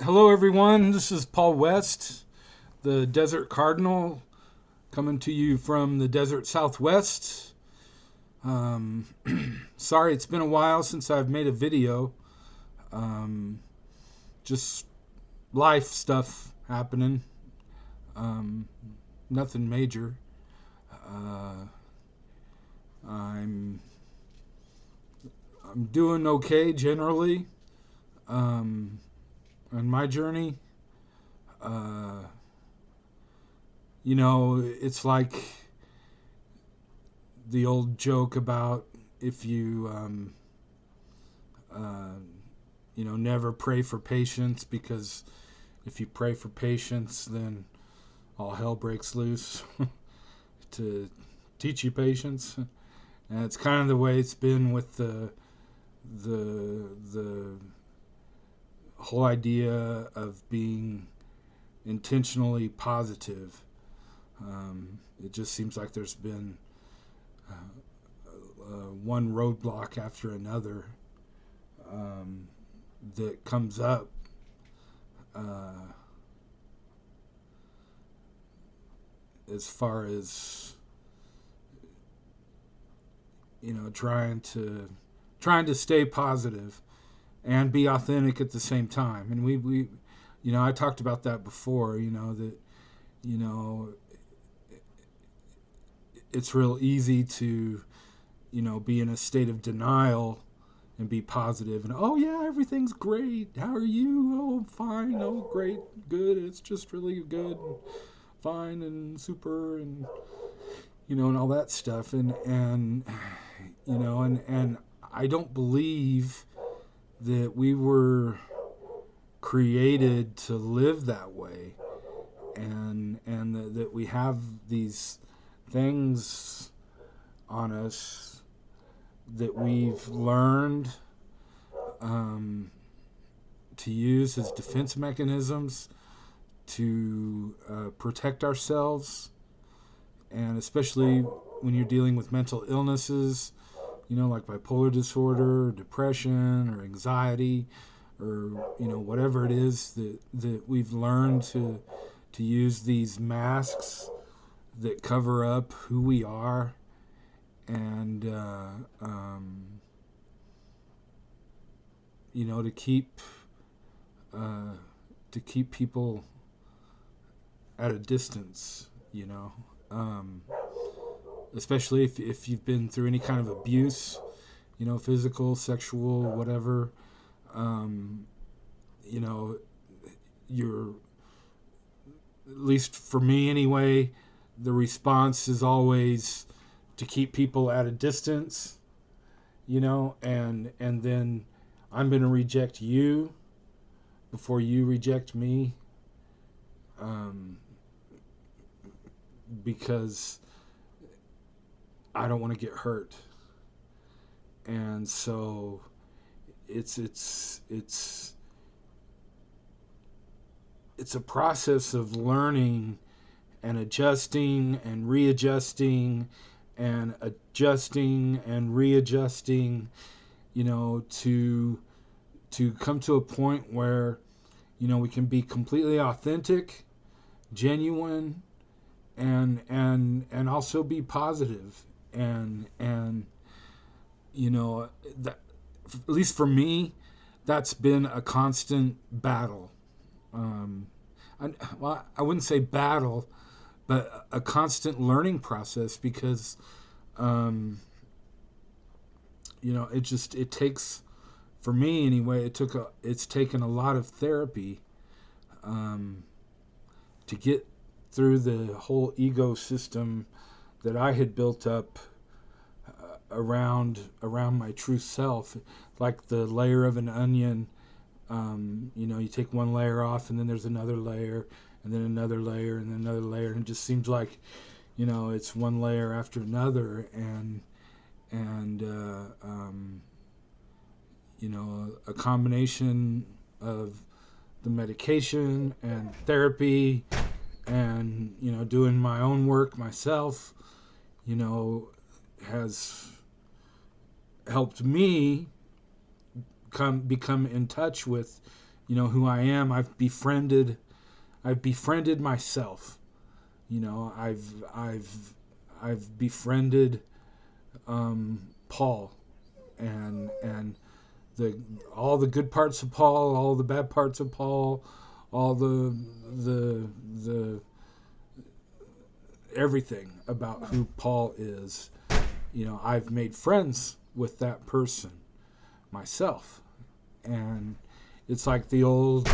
Hello, everyone. This is Paul West, the Desert Cardinal, coming to you from the desert Southwest. Um, Sorry, it's been a while since I've made a video. Um, just life stuff happening. Um, Nothing major. Uh, I'm I'm doing okay generally. Um, on my journey, uh, it's like the old joke about if you uh, never pray for patience, because if you pray for patience, then all hell breaks loose to teach you patience. And it's kind of the way it's been with the whole idea of being intentionally positive. It just seems like there's been one roadblock after another um, that comes up. Uh, as far as trying to stay positive and be authentic at the same time. And we I talked about that before. That you know it's real easy to be in a state of denial and be positive and, oh yeah, everything's great, how are you? Oh, fine. Oh, great, good, it's just really good, fine and super, and and all that stuff. And I don't believe that we were created to live that way, and that we have these things on us that we've learned um, to use as defense mechanisms to protect ourselves, and especially when you're dealing with mental illnesses, like bipolar disorder, or depression, or anxiety, or whatever it is that we've learned to use these masks that cover up who we are, and to uh, keep people at a distance. Um, Especially if you've been through any kind of abuse, physical, sexual, whatever. Um, you know, you're, at least for me anyway, the response is always to keep people at a distance, and then I'm going to reject you before you reject me, um, because I don't want to get hurt. And so it's it's a process of learning and adjusting and readjusting and adjusting and readjusting, to come to a point where we can be completely authentic, genuine, and also be positive. And that, at least for me, that's been a constant battle. um, well, I wouldn't say battle, but a constant learning process, because it takes, for me anyway, it's taken a lot of therapy um, to get through the whole ecosystem that I had built up around my true self, like the layer of an onion. You take one layer off, and then there's another layer, and then another layer, and then another layer, and it just seems like it's one layer after another. And a combination of the medication and therapy, and doing my own work myself, has helped me become in touch with who I am. I've befriended myself. I've befriended Paul, and all the good parts of Paul, all the bad parts of Paul, all the everything about who Paul is. I've made friends with that person myself, and it's like the old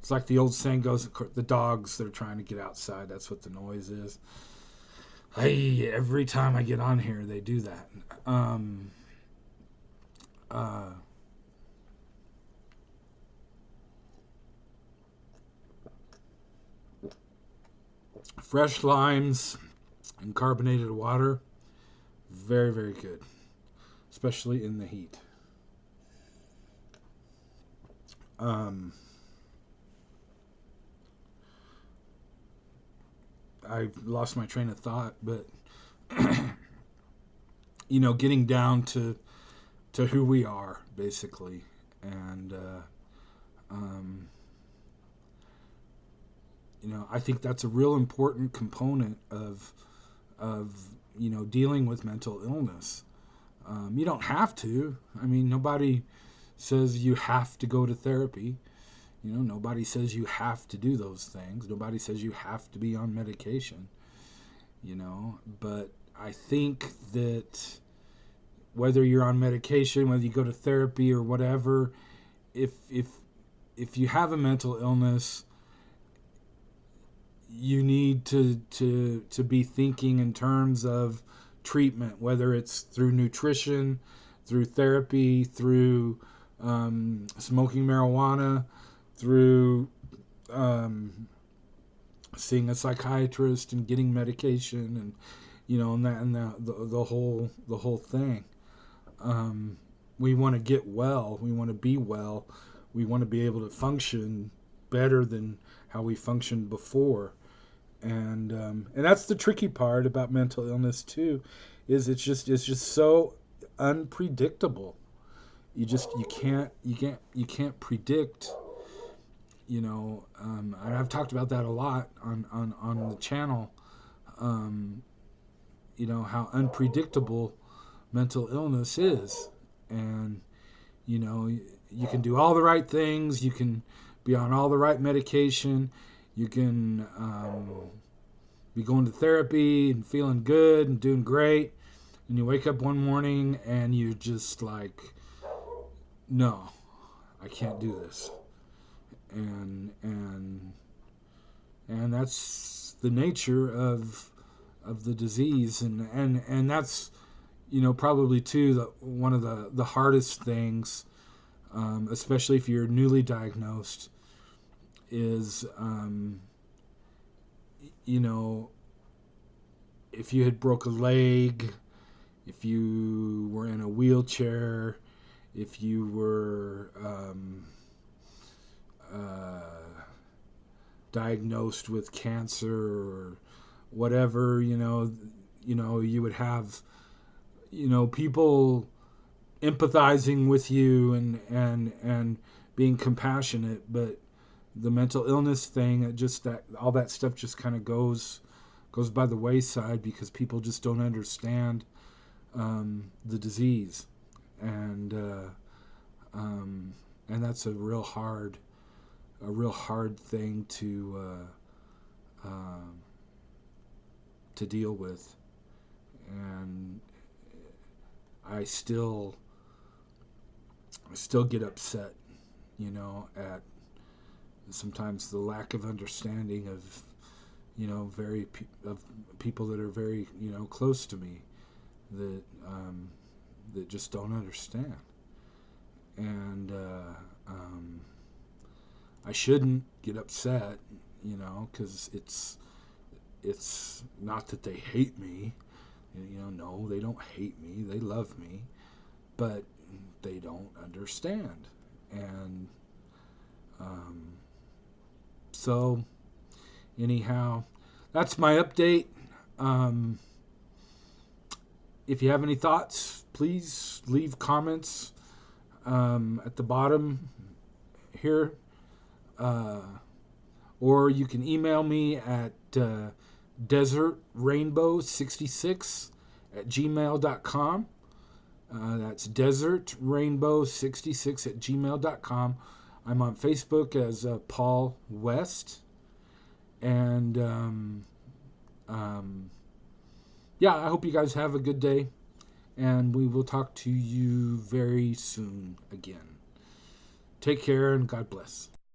saying goes, the dogs, they're trying to get outside. That's what the noise is. Every time I get on here, they do that. Fresh limes and carbonated water, very, very good, especially in the heat. I lost my train of thought, but getting down to who we are, basically, and I think that's a real important component of dealing with mental illness. You don't have to. I mean, nobody says you have to go to therapy. Nobody says you have to do those things. Nobody says you have to be on medication. But I think that whether you're on medication, whether you go to therapy or whatever, if you have a mental illness, you need to be thinking in terms of treatment, whether it's through nutrition, through therapy, through smoking marijuana, through seeing a psychiatrist and getting medication, and the whole thing. We want to get well. We want to be well. We want to be able to function better than how we functioned before. And that's the tricky part about mental illness too, is it's just so unpredictable. You can't predict. And I've talked about that a lot on the channel. How unpredictable mental illness is, and you can do all the right things. You can be on all the right medication. You can be going to therapy and feeling good and doing great, and you wake up one morning and you're just like, no, I can't do this. And that's the nature of the disease, and that's probably too one of the hardest things, especially if you're newly diagnosed, is if you had broke a leg, if you were in a wheelchair, if you were diagnosed with cancer or whatever, you would have people empathizing with you and being compassionate. But the mental illness thing, all that stuff just kind of goes by the wayside because people just don't understand the disease, and that's a real hard thing to deal with. And I still get upset, at sometimes the lack of understanding of of people that are very close to me, that just don't understand. And I shouldn't get upset, because it's not that they hate me. No, they don't hate me. They love me, but they don't understand. And so anyhow, that's my update. If you have any thoughts, please leave comments at the bottom here. Or you can email me at desertrainbow66@gmail.com. That's desertrainbow66@gmail.com. I'm on Facebook as Paul West. And yeah, I hope you guys have a good day. And we will talk to you very soon again. Take care and God bless.